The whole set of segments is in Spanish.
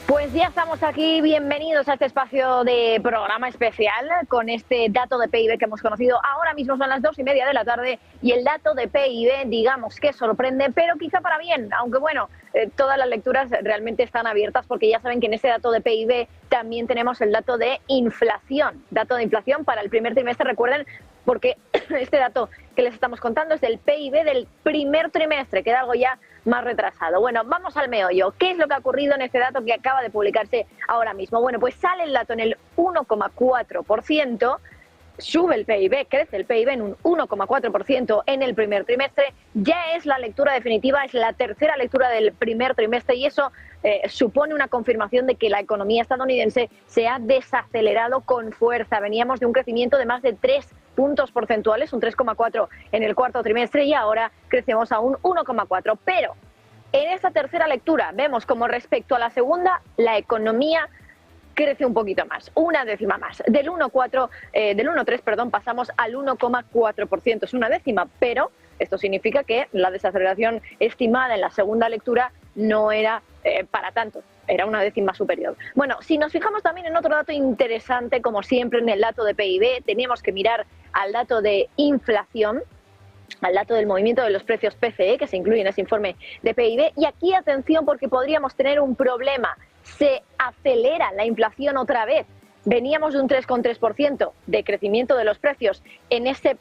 Pues ya estamos aquí, bienvenidos a este espacio de programa especial con este dato de PIB que hemos conocido. Ahora mismo son las 2:30 de la tarde y el dato de PIB, digamos que sorprende, pero quizá para bien, aunque bueno, todas las lecturas realmente están abiertas porque ya saben que en este dato de PIB también tenemos el dato de inflación para el primer trimestre, recuerden, porque este dato que les estamos contando es del PIB del primer trimestre, queda algo ya más retrasado. Bueno, vamos al meollo. ¿Qué es lo que ha ocurrido en este dato que acaba de publicarse ahora mismo? Bueno, pues sale el dato en el 1,4%, sube el PIB, crece el PIB en un 1,4% en el primer trimestre. Ya es la lectura definitiva, es la tercera lectura del primer trimestre y eso supone una confirmación de que la economía estadounidense se ha desacelerado con fuerza. Veníamos de un crecimiento de más de 3 puntos porcentuales, un 3,4 en el cuarto trimestre y ahora crecemos a un 1,4. Pero en esta tercera lectura vemos como respecto a la segunda, la economía crece un poquito más, una décima más. Del 1,3, pasamos al 1,4%. Es una décima, pero esto significa que la desaceleración estimada en la segunda lectura no era para tanto, era una décima superior. Bueno, si nos fijamos también en otro dato interesante, como siempre en el dato de PIB, teníamos que mirar al dato de inflación, al dato del movimiento de los precios PCE, que se incluye en ese informe de PIB. Y aquí atención porque podríamos tener un problema. Se acelera la inflación otra vez. Veníamos de un 3,3% de crecimiento de los precios en esa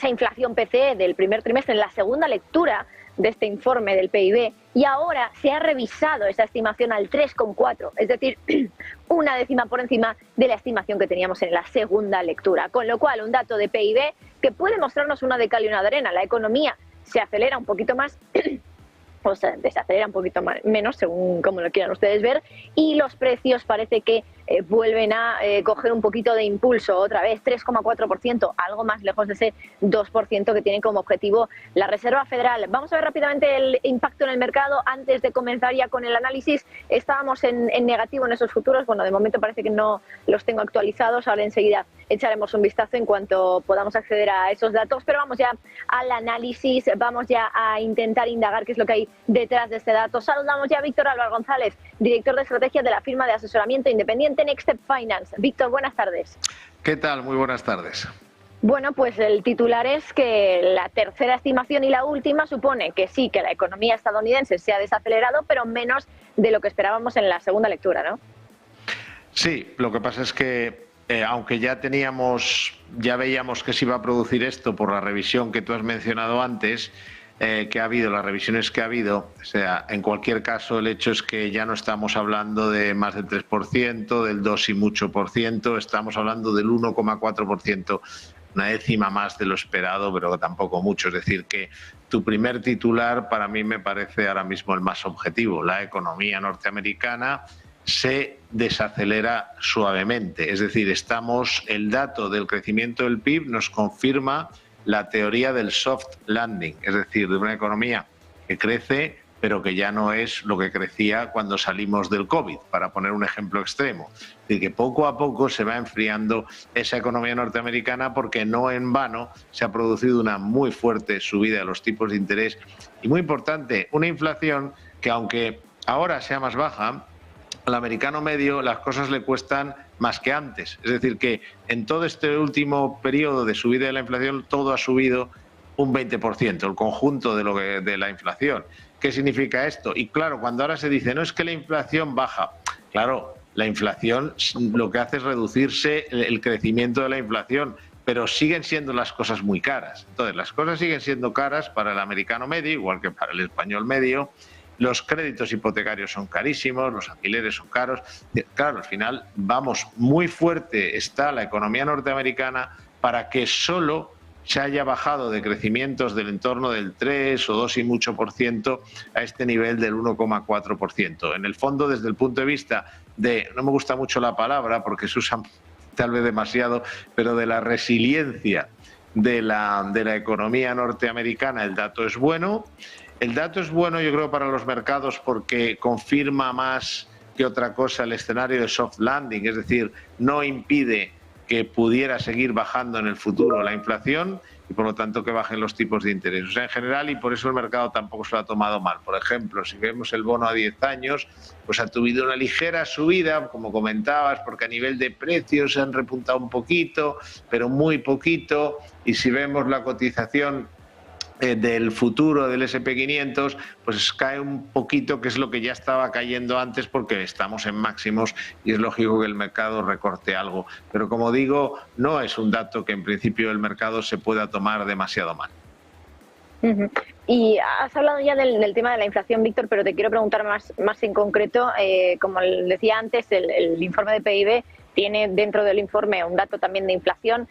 inflación PCE del primer trimestre, en la segunda lectura de este informe del PIB, y ahora se ha revisado esa estimación al 3,4, es decir, una décima por encima de la estimación que teníamos en la segunda lectura. Con lo cual, un dato de PIB que puede mostrarnos una de cal y una de arena. La economía se acelera un poquito más o se desacelera un poquito menos, según como lo quieran ustedes ver, y los precios parece que vuelven a coger un poquito de impulso otra vez, 3,4%, algo más lejos de ese 2% que tiene como objetivo la Reserva Federal. Vamos a ver rápidamente el impacto en el mercado antes de comenzar ya con el análisis. Estábamos en negativo en esos futuros, bueno, de momento parece que no los tengo actualizados, ahora enseguida echaremos un vistazo en cuanto podamos acceder a esos datos, pero vamos ya al análisis, vamos ya a intentar indagar qué es lo que hay detrás de este dato. Saludamos ya a Víctor Álvaro González, director de estrategia de la firma de asesoramiento independiente Next Step Finance. Víctor, buenas tardes. ¿Qué tal? Muy buenas tardes. Bueno, pues el titular es que la tercera estimación y la última supone que sí, que la economía estadounidense se ha desacelerado, pero menos de lo que esperábamos en la segunda lectura, ¿no? Sí, lo que pasa es que aunque ya veíamos que se iba a producir esto por la revisión que tú has mencionado antes, que ha habido, las revisiones que ha habido, o sea, en cualquier caso el hecho es que ya no estamos hablando de más del 3%, del 2 y mucho por ciento, estamos hablando del 1,4%, una décima más de lo esperado, pero tampoco mucho. Es decir, que tu primer titular para mí me parece ahora mismo el más objetivo. La economía norteamericana se desacelera suavemente, es decir, el dato del crecimiento del PIB nos confirma la teoría del soft landing, es decir, de una economía que crece pero que ya no es lo que crecía cuando salimos del COVID, para poner un ejemplo extremo. Es decir, que poco a poco se va enfriando esa economía norteamericana porque no en vano se ha producido una muy fuerte subida de los tipos de interés y, muy importante, una inflación que, aunque ahora sea más baja, al americano medio las cosas le cuestan más que antes. Es decir, que en todo este último periodo de subida de la inflación todo ha subido un 20%, el conjunto de la inflación. ¿Qué significa esto? Y claro, cuando ahora se dice, no es que la inflación baja, claro, la inflación lo que hace es reducirse el crecimiento de la inflación, pero siguen siendo las cosas muy caras. Entonces, las cosas siguen siendo caras para el americano medio, igual que para el español medio. Los créditos hipotecarios son carísimos, los alquileres son caros. Claro, al final vamos, muy fuerte está la economía norteamericana para que solo se haya bajado de crecimientos del entorno del 3 o 2 y mucho por ciento a este nivel del 1,4%. En el fondo, desde el punto de vista de, no me gusta mucho la palabra porque se usa tal vez demasiado, pero de la resiliencia de la economía norteamericana, el dato es bueno. El dato es bueno, yo creo, para los mercados porque confirma más que otra cosa el escenario de soft landing, es decir, no impide que pudiera seguir bajando en el futuro la inflación y por lo tanto que bajen los tipos de interés. O sea, en general, y por eso el mercado tampoco se lo ha tomado mal. Por ejemplo, si vemos el bono a 10 años, pues ha tenido una ligera subida, como comentabas, porque a nivel de precios se han repuntado un poquito, pero muy poquito, y si vemos la cotización del futuro del SP500, pues cae un poquito, que es lo que ya estaba cayendo antes, porque estamos en máximos y es lógico que el mercado recorte algo. Pero como digo, no es un dato que en principio el mercado se pueda tomar demasiado mal. Y has hablado ya del tema de la inflación, Víctor, pero te quiero preguntar más en concreto. Como decía antes, el informe de PIB tiene dentro del informe un dato también de inflación.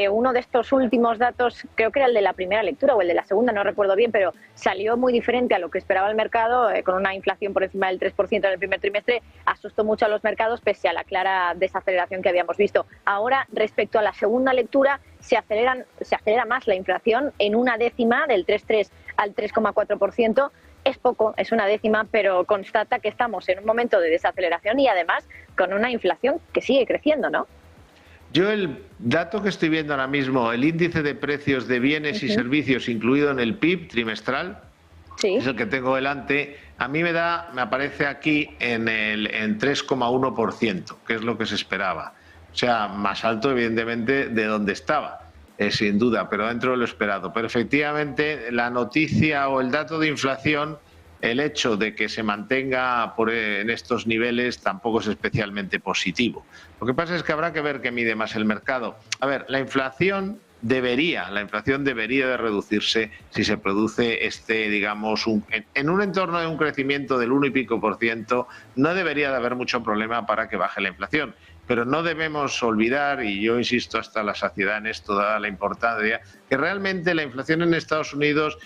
Uno de estos últimos datos, creo que era el de la primera lectura o el de la segunda, no recuerdo bien, pero salió muy diferente a lo que esperaba el mercado, con una inflación por encima del 3% en el primer trimestre. Asustó mucho a los mercados pese a la clara desaceleración que habíamos visto. Ahora, respecto a la segunda lectura, se acelera más la inflación en una décima, del 3,3 al 3,4%. Es poco, es una décima, pero constata que estamos en un momento de desaceleración y además con una inflación que sigue creciendo, ¿no? Yo el dato que estoy viendo ahora mismo, el índice de precios de bienes y servicios incluido en el PIB trimestral, es el que tengo delante, a mí me aparece aquí en 3,1%, que es lo que se esperaba. O sea, más alto evidentemente de donde estaba. Sin duda, pero dentro de lo esperado. Pero efectivamente la noticia o el dato de inflación, el hecho de que se mantenga en estos niveles tampoco es especialmente positivo. Lo que pasa es que habrá que ver qué mide más el mercado. A ver, la inflación debería de reducirse si se produce digamos, en un entorno de un crecimiento del 1 y pico %, no debería de haber mucho problema para que baje la inflación. Pero no debemos olvidar, y yo insisto hasta la saciedad en esto, dada la importancia, que realmente la inflación en Estados Unidos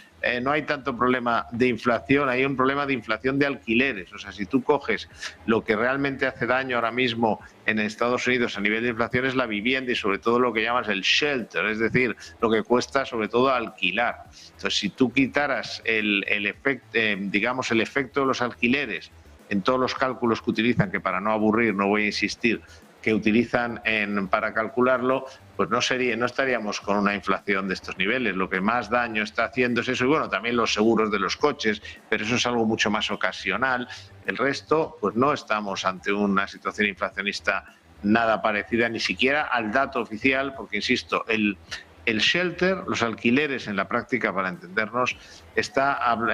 no hay tanto problema de inflación, hay un problema de inflación de alquileres. O sea, si tú coges lo que realmente hace daño ahora mismo en Estados Unidos a nivel de inflación es la vivienda y sobre todo lo que llamas el shelter, es decir, lo que cuesta sobre todo alquilar. Entonces, si tú quitaras el efecto de los alquileres en todos los cálculos que utilizan, que para no aburrir no voy a insistir, que utilizan para calcularlo, pues no estaríamos con una inflación de estos niveles. Lo que más daño está haciendo es eso, y bueno, también los seguros de los coches, pero eso es algo mucho más ocasional. El resto, pues no estamos ante una situación inflacionista nada parecida, ni siquiera al dato oficial, porque insisto, el shelter, los alquileres en la práctica, para entendernos,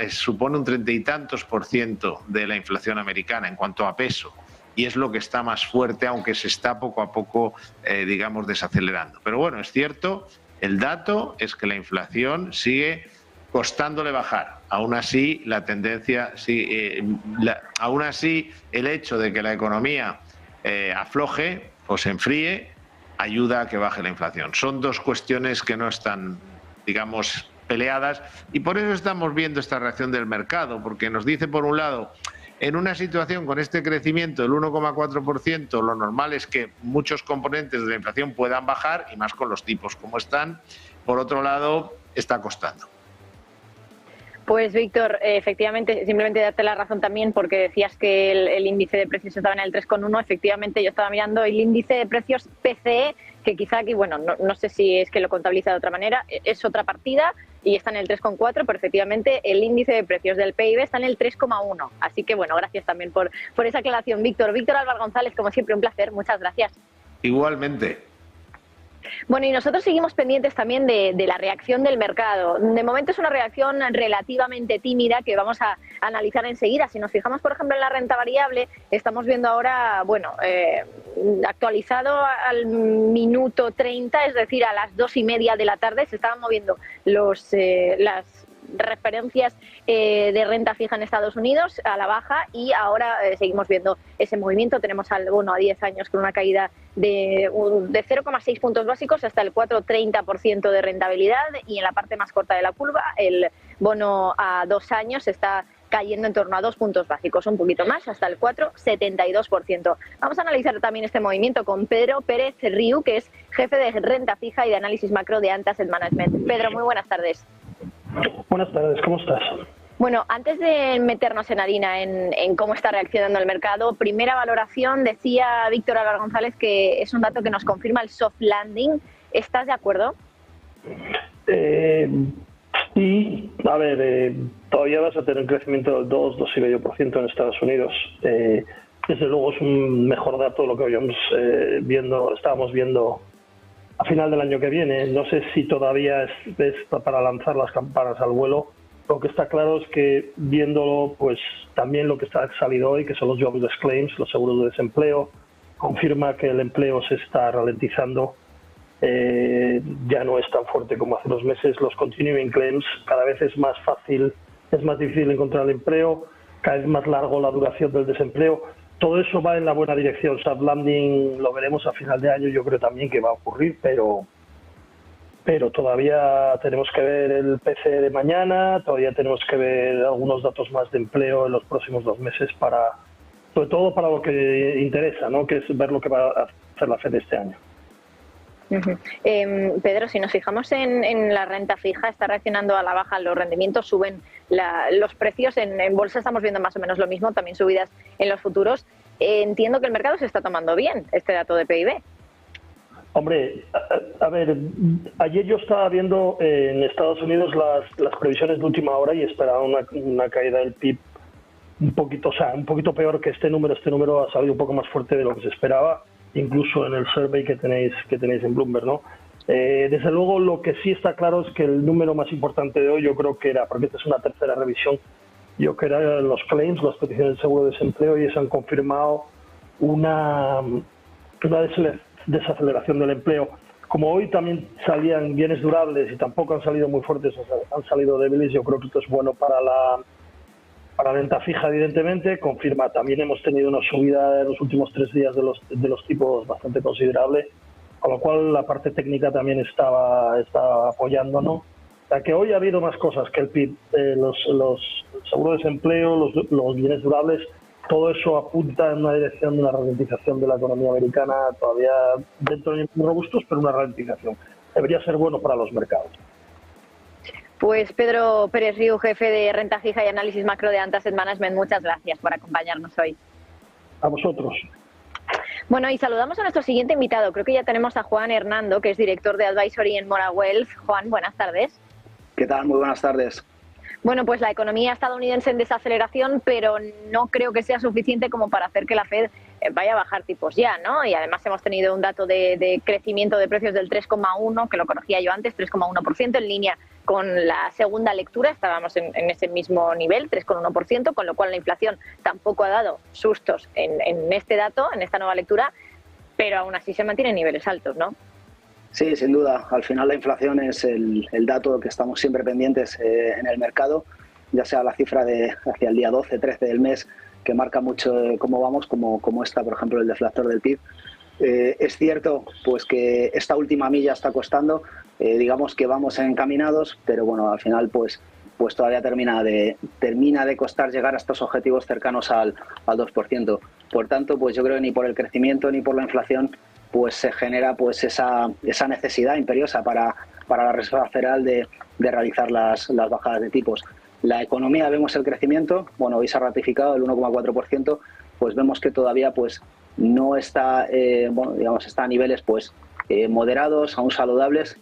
supone un 30 y tantos % de la inflación americana en cuanto a peso. Y es lo que está más fuerte, aunque se está poco a poco, digamos, desacelerando. Pero bueno, es cierto, el dato es que la inflación sigue costándole bajar. Aún así, la tendencia, aún así, el hecho de que la economía afloje o se enfríe, ayuda a que baje la inflación. Son dos cuestiones que no están, digamos, peleadas, y por eso estamos viendo esta reacción del mercado, porque nos dice, por un lado, en una situación con este crecimiento del 1,4%, lo normal es que muchos componentes de la inflación puedan bajar, y más con los tipos como están. Por otro lado, está costando. Pues Víctor, efectivamente, simplemente darte la razón también, porque decías que el índice de precios estaba en el 3,1. Efectivamente, yo estaba mirando el índice de precios PCE, que quizá aquí, bueno, no sé si es que lo contabiliza de otra manera, es otra partida y está en el 3,4, pero efectivamente el índice de precios del PIB está en el 3,1. Así que bueno, gracias también por esa aclaración, Víctor. Víctor Álvaro González, como siempre, un placer. Muchas gracias. Igualmente. Bueno, y nosotros seguimos pendientes también de la reacción del mercado. De momento es una reacción relativamente tímida que vamos a analizar enseguida. Si nos fijamos, por ejemplo, en la renta variable, estamos viendo ahora, bueno, actualizado al minuto 30, es decir, a las 2:30 de la tarde, se estaban moviendo las referencias de renta fija en Estados Unidos a la baja, y ahora seguimos viendo ese movimiento. Tenemos al bono a 10 años con una caída de 0,6 puntos básicos hasta el 4,30% de rentabilidad, y en la parte más corta de la curva el bono a 2 años está cayendo en torno a 2 puntos básicos, un poquito más, hasta el 4,72%. Vamos a analizar también este movimiento con Pedro Pérez Riu, que es jefe de renta fija y de análisis macro de Ant Asset Management. Pedro, muy buenas tardes. Buenas tardes, ¿cómo estás? Bueno, antes de meternos en harina en cómo está reaccionando el mercado, primera valoración, decía Víctor Álvaro González que es un dato que nos confirma el soft landing. ¿Estás de acuerdo? Sí, a ver, todavía vas a tener un crecimiento del 2,5% en Estados Unidos. Desde luego es un mejor dato de lo que estábamos viendo a final del año que viene. No sé si todavía es para lanzar las campanas al vuelo. Lo que está claro es que viéndolo, pues también lo que ha salido hoy, que son los jobless claims, los seguros de desempleo, confirma que el empleo se está ralentizando. Ya no es tan fuerte como hace 2 meses. Los continuing claims, cada vez es más difícil encontrar el empleo, cada vez más largo la duración del desempleo. Todo eso va en la buena dirección. Soft landing lo veremos a final de año, yo creo también que va a ocurrir, pero todavía tenemos que ver el PCE de mañana, todavía tenemos que ver algunos datos más de empleo en los próximos 2 meses, sobre todo para lo que interesa, ¿no? Que es ver lo que va a hacer la Fed este año. Pedro, si nos fijamos en la renta fija, está reaccionando a la baja, los rendimientos suben, los precios en bolsa estamos viendo más o menos lo mismo, también subidas en los futuros. Entiendo que el mercado se está tomando bien este dato de PIB. Hombre, a ver, ayer yo estaba viendo en Estados Unidos las previsiones de última hora y esperaba una caída del PIB un poquito peor que este número. Este número ha salido un poco más fuerte de lo que se esperaba, incluso en el survey que tenéis en Bloomberg, ¿no? Desde luego, lo que sí está claro es que el número más importante de hoy, yo creo que era, porque esta es una tercera revisión, yo creo que eran los claims, las peticiones de seguro de desempleo, y se han confirmado una desaceleración del empleo. Como hoy también salían bienes durables y tampoco han salido muy fuertes, han salido débiles, yo creo que esto es bueno para la renta fija, evidentemente. Confirma, también hemos tenido una subida en los últimos 3 días de los tipos bastante considerable, con lo cual la parte técnica también está apoyándonos. O sea que hoy ha habido más cosas que el PIB, los seguros de desempleo, los bienes durables. Todo eso apunta en una dirección de una ralentización de la economía americana, todavía dentro de muy robustos, pero una ralentización. Debería ser bueno para los mercados. Pues Pedro Pérez Riu, jefe de renta fija y análisis macro de Ant Asset Management, muchas gracias por acompañarnos hoy. A vosotros. Bueno, y saludamos a nuestro siguiente invitado. Creo que ya tenemos a Juan Hernando, que es director de Advisory en Mora Wealth. Juan, buenas tardes. ¿Qué tal? Muy buenas tardes. Bueno, pues la economía estadounidense en desaceleración, pero no creo que sea suficiente como para hacer que la Fed vaya a bajar tipos ya, ¿no? Y además hemos tenido un dato de crecimiento de precios del 3,1%, que lo conocía yo antes, 3,1%, en línea con la segunda lectura. Estábamos en ese mismo nivel, 3,1%, con lo cual la inflación tampoco ha dado sustos en este dato, en esta nueva lectura, pero aún así se mantiene en niveles altos, ¿no? Sí, sin duda. Al final la inflación es el dato que estamos siempre pendientes en el mercado, ya sea la cifra de hacia el día 12, 13 del mes, que marca mucho cómo vamos, como está, por ejemplo, el deflactor del PIB. Es cierto pues que esta última milla está costando, digamos que vamos encaminados, pero bueno, al final pues todavía termina de costar llegar a estos objetivos cercanos al 2%. Por tanto, pues yo creo que ni por el crecimiento ni por la inflación pues se genera pues esa necesidad imperiosa para la Reserva Federal de realizar las bajadas de tipos. La economía, vemos el crecimiento, bueno, hoy se ha ratificado el 1,4%, pues vemos que todavía pues no está, está a niveles pues moderados, aún saludables.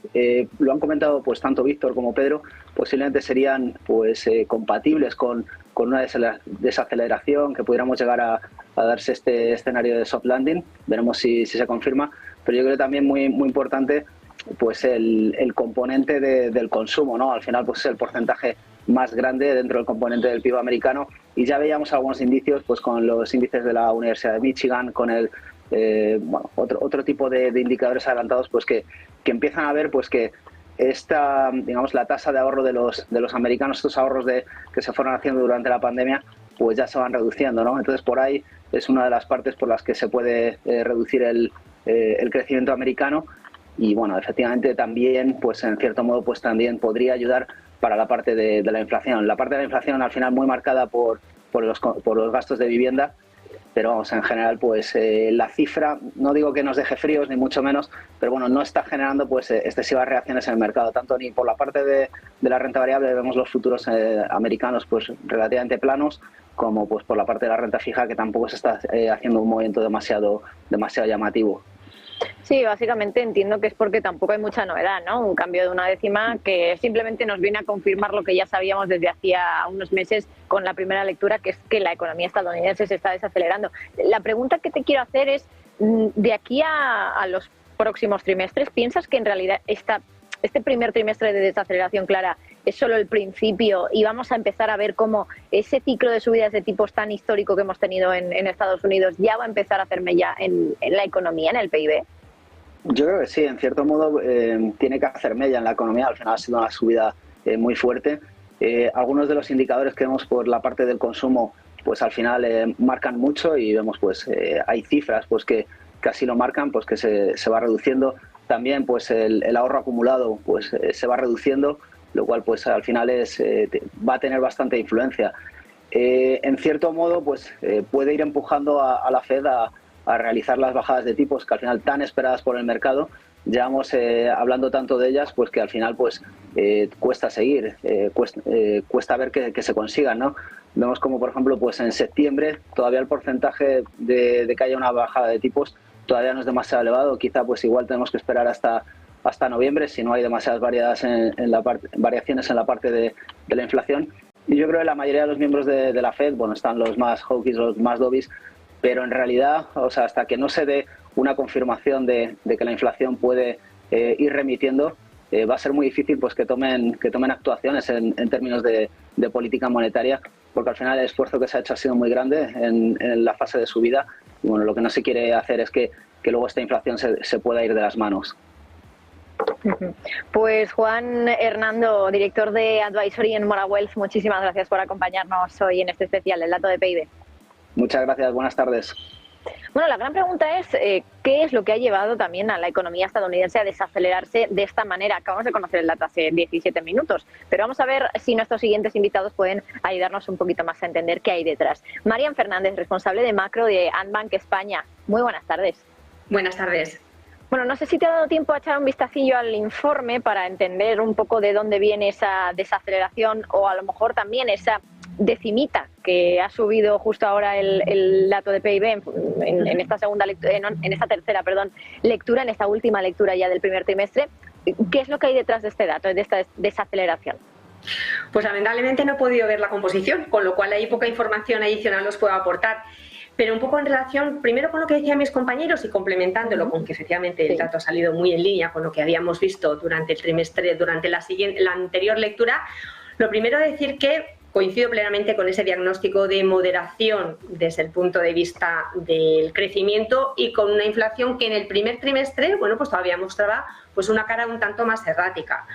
Lo han comentado pues tanto Víctor como Pedro, posiblemente serían pues compatibles con una desaceleración, que pudiéramos llegar a darse este escenario de soft landing. Veremos si se confirma, pero yo creo también muy importante pues el componente del consumo, ¿no? Al final pues es el porcentaje más grande dentro del componente del PIB americano, y ya veíamos algunos indicios pues con los índices de la Universidad de Michigan, con el otro tipo de indicadores adelantados pues que empiezan a ver pues que esta, digamos, la tasa de ahorro de los americanos, estos ahorros que se fueron haciendo durante la pandemia, pues ya se van reduciendo, ¿no? Entonces por ahí es una de las partes por las que se puede reducir el crecimiento americano, y bueno, efectivamente también pues en cierto modo pues también podría ayudar para la parte de la inflación. La parte de la inflación al final muy marcada por los gastos de vivienda, pero vamos, en general pues la cifra, no digo que nos deje fríos ni mucho menos, pero bueno, no está generando pues excesivas reacciones en el mercado, tanto ni por la parte de la renta variable, vemos los futuros americanos pues relativamente planos, como pues por la parte de la renta fija, que tampoco se está haciendo un movimiento demasiado llamativo. Sí, básicamente entiendo que es porque tampoco hay mucha novedad, ¿no? Un cambio de una décima que simplemente nos viene a confirmar lo que ya sabíamos desde hacía unos meses con la primera lectura, que es que la economía estadounidense se está desacelerando. La pregunta que te quiero hacer es, de aquí a los próximos trimestres, ¿piensas que en realidad este primer trimestre de desaceleración clara es solo el principio y vamos a empezar a ver cómo ese ciclo de subidas de tipos tan histórico que hemos tenido en Estados Unidos ya va a empezar a hacer mella en la economía, en el PIB? Yo creo que sí, en cierto modo tiene que hacer mella en la economía. Al final ha sido una subida muy fuerte. Algunos de los indicadores que vemos por la parte del consumo pues al final marcan mucho y vemos pues hay cifras pues que así lo marcan, pues que se va reduciendo. También pues el ahorro acumulado pues se va reduciendo, lo cual pues al final va a tener bastante influencia. En cierto modo pues puede ir empujando a la Fed a realizar las bajadas de tipos que al final tan esperadas por el mercado. Llevamos hablando tanto de ellas pues que al final pues cuesta seguir, cuesta ver que se consigan, ¿no? Vemos como por ejemplo pues en septiembre todavía el porcentaje de que haya una bajada de tipos todavía no es demasiado elevado. Quizá pues igual tenemos que esperar hasta noviembre si no hay demasiadas variaciones en la parte de la inflación. Y yo creo que la mayoría de los miembros de la Fed, bueno, están los más hawkish, los más dovish, pero en realidad, o sea, hasta que no se dé una confirmación de que la inflación puede ir remitiendo, va a ser muy difícil pues que tomen actuaciones en términos de política monetaria, porque al final el esfuerzo que se ha hecho ha sido muy grande en la fase de subida y bueno, lo que no se quiere hacer es que luego esta inflación se pueda ir de las manos. Pues Juan Hernando, director de Advisory en Mora Wealth, muchísimas gracias por acompañarnos hoy en este especial, el dato de PIB. Muchas gracias, buenas tardes. Bueno, la gran pregunta es ¿qué es lo que ha llevado también a la economía estadounidense a desacelerarse de esta manera? Acabamos de conocer el dato hace 17 minutos, pero vamos a ver si nuestros siguientes invitados pueden ayudarnos un poquito más a entender qué hay detrás. Marian Fernández, responsable de macro de Andbank España. Muy buenas tardes. Buenas tardes. Bueno, no sé si te ha dado tiempo a echar un vistacillo al informe para entender un poco de dónde viene esa desaceleración o a lo mejor también esa decimita que ha subido justo ahora el dato de PIB en esta tercera lectura, en esta última lectura ya del primer trimestre. ¿Qué es lo que hay detrás de este dato, de esta desaceleración? Pues lamentablemente no he podido ver la composición, con lo cual hay poca información adicional os puedo aportar. Pero un poco en relación, primero con lo que decían mis compañeros y complementándolo con que efectivamente el dato ha salido muy en línea con lo que habíamos visto durante el trimestre, durante la anterior lectura. Lo primero decir que coincido plenamente con ese diagnóstico de moderación desde el punto de vista del crecimiento y con una inflación que en el primer trimestre, bueno, pues todavía mostraba pues una cara un tanto más errática.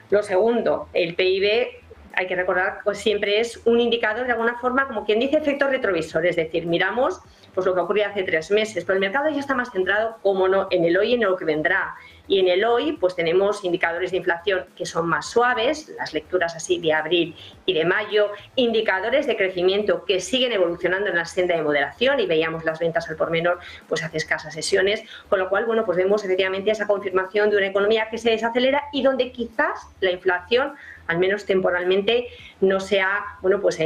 Lo segundo, el PIB, hay que recordar, pues siempre es un indicador de alguna forma, como quien dice, efecto retrovisor, es decir, miramos pues lo que ocurrió hace 3 meses, pero el mercado ya está más centrado, como no, en el hoy y en lo que vendrá. Y en el hoy pues tenemos indicadores de inflación que son más suaves, las lecturas así de abril y de mayo, indicadores de crecimiento que siguen evolucionando en la senda de moderación y veíamos las ventas al por menor pues hace escasas sesiones, con lo cual bueno, pues vemos efectivamente esa confirmación de una economía que se desacelera y donde quizás la inflación, al menos temporalmente, no sea bueno pues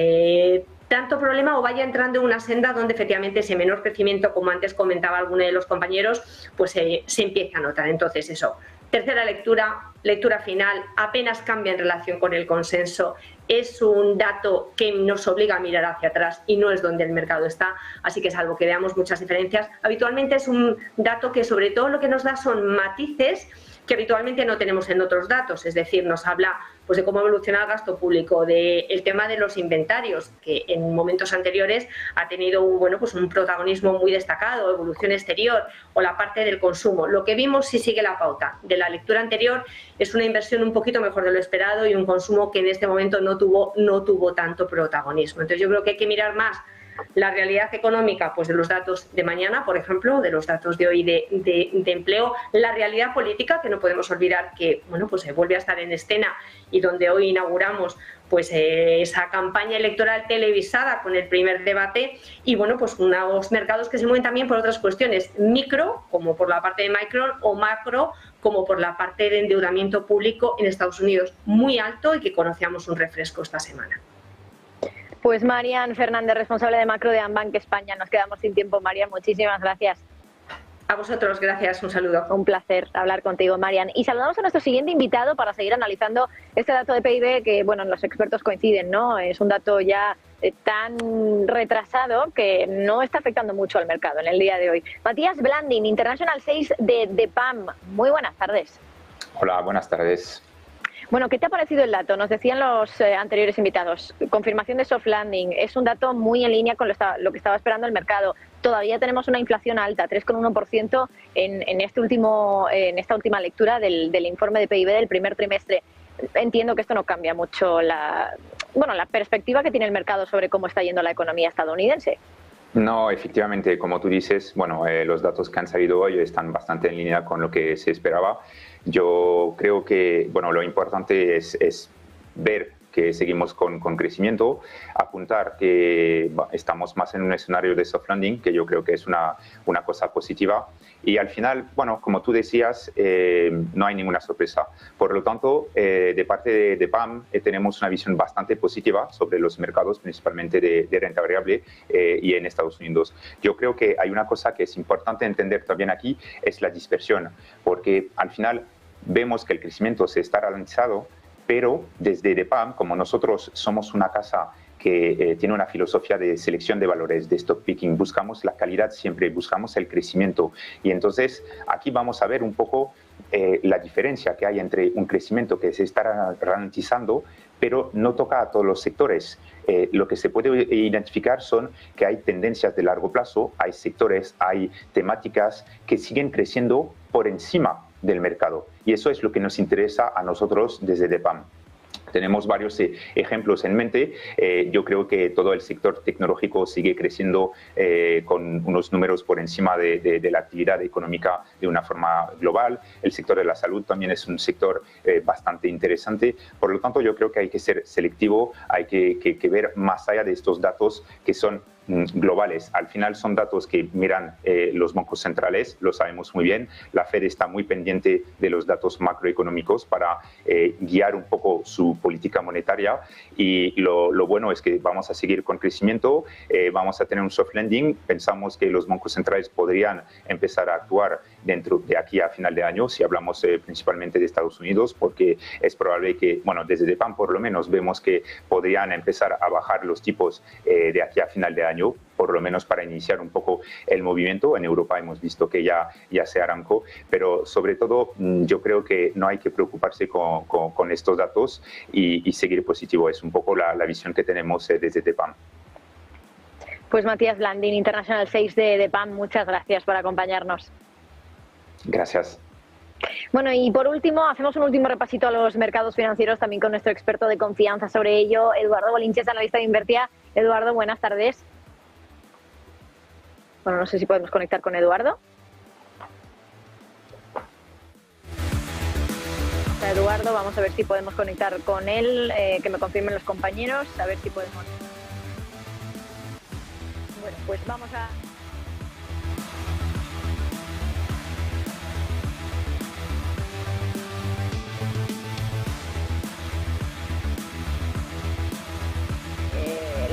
tanto problema o vaya entrando en una senda donde efectivamente ese menor crecimiento, como antes comentaba alguno de los compañeros, pues se empieza a notar. Entonces eso, tercera lectura final, apenas cambia en relación con el consenso, es un dato que nos obliga a mirar hacia atrás y no es donde el mercado está, así que salvo que veamos muchas diferencias, habitualmente es un dato que sobre todo lo que nos da son matices que habitualmente no tenemos en otros datos, es decir, nos habla pues de cómo evoluciona el gasto público, del tema de los inventarios, que en momentos anteriores ha tenido un protagonismo muy destacado, evolución exterior o la parte del consumo. Lo que vimos si sigue la pauta de la lectura anterior es una inversión un poquito mejor de lo esperado y un consumo que en este momento no tuvo tanto protagonismo. Entonces yo creo que hay que mirar más la realidad económica pues de los datos de mañana, por ejemplo, de los datos de hoy de empleo, la realidad política, que no podemos olvidar que bueno, pues se vuelve a estar en escena y donde hoy inauguramos pues esa campaña electoral televisada con el primer debate, y bueno, pues unos mercados que se mueven también por otras cuestiones, micro, como por la parte de Micron, o macro, como por la parte de endeudamiento público en Estados Unidos, muy alto, y que conocíamos un refresco esta semana. Pues Marian Fernández, responsable de macro de Ambank España. Nos quedamos sin tiempo, Marian. Muchísimas gracias. A vosotros, gracias, un saludo. Un placer hablar contigo, Marian. Y saludamos a nuestro siguiente invitado para seguir analizando este dato de PIB que, bueno, los expertos coinciden, ¿no? Es un dato ya tan retrasado que no está afectando mucho al mercado en el día de hoy. Matías Blandin, International 6 de PAM. Muy buenas tardes. Hola, buenas tardes. Bueno, ¿qué te ha parecido el dato? Nos decían los anteriores invitados. Confirmación de soft landing. Es un dato muy en línea con lo que estaba esperando el mercado. Todavía tenemos una inflación alta, 3,1% en esta última lectura del informe de PIB del primer trimestre. Entiendo que esto no cambia mucho la perspectiva que tiene el mercado sobre cómo está yendo la economía estadounidense. No, efectivamente, como tú dices, los datos que han salido hoy están bastante en línea con lo que se esperaba. Yo creo que lo importante es ver que seguimos con crecimiento, apuntar que estamos más en un escenario de soft landing, que yo creo que es una cosa positiva. Y al final, como tú decías, no hay ninguna sorpresa. Por lo tanto, de parte de PAM tenemos una visión bastante positiva sobre los mercados, principalmente de renta variable y en Estados Unidos. Yo creo que hay una cosa que es importante entender también aquí, es la dispersión, porque al final vemos que el crecimiento se está ralentizado, pero desde DEPAM, como nosotros somos una casa que tiene una filosofía de selección de valores, de stock picking, buscamos la calidad siempre, buscamos el crecimiento. Y entonces aquí vamos a ver un poco la diferencia que hay entre un crecimiento que se está ralentizando, pero no toca a todos los sectores. Lo que se puede identificar son que hay tendencias de largo plazo, hay sectores, hay temáticas que siguen creciendo por encima del mercado. Y eso es lo que nos interesa a nosotros desde DEPAM. Tenemos varios ejemplos en mente. Yo creo que todo el sector tecnológico sigue creciendo con unos números por encima de la actividad económica de una forma global. El sector de la salud también es un sector bastante interesante. Por lo tanto, yo creo que hay que ser selectivo, hay que ver más allá de estos datos que son globales. Al final son datos que miran los bancos centrales, lo sabemos muy bien. La Fed está muy pendiente de los datos macroeconómicos para guiar un poco su política monetaria, y lo bueno es que vamos a seguir con crecimiento, vamos a tener un soft landing. Pensamos que los bancos centrales podrían empezar a actuar dentro de aquí a final de año, si hablamos principalmente de Estados Unidos, porque es probable que, desde DEPAM por lo menos vemos que podrían empezar a bajar los tipos de aquí a final de año, por lo menos para iniciar un poco el movimiento. En Europa hemos visto que ya se arrancó, pero sobre todo yo creo que no hay que preocuparse con estos datos y seguir positivo. Es un poco la visión que tenemos desde DEPAM. Pues Matías Blandin, International 6 de DEPAM, muchas gracias por acompañarnos. Gracias. Bueno, y por último, hacemos un último repasito a los mercados financieros, también con nuestro experto de confianza sobre ello, Eduardo Bolinches, analista de Invertia. Eduardo, buenas tardes. Bueno, no sé si podemos conectar con Eduardo. Eduardo, vamos a ver si podemos conectar con él, que me confirmen los compañeros, a ver si podemos. Bueno, pues vamos a...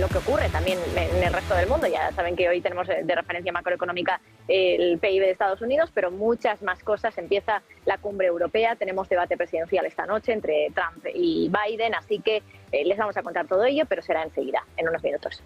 lo que ocurre también en el resto del mundo. Ya saben que hoy tenemos de referencia macroeconómica el PIB de Estados Unidos, pero muchas más cosas. Empieza la cumbre europea, tenemos debate presidencial esta noche entre Trump y Biden, así que les vamos a contar todo ello, pero será enseguida, en unos minutos.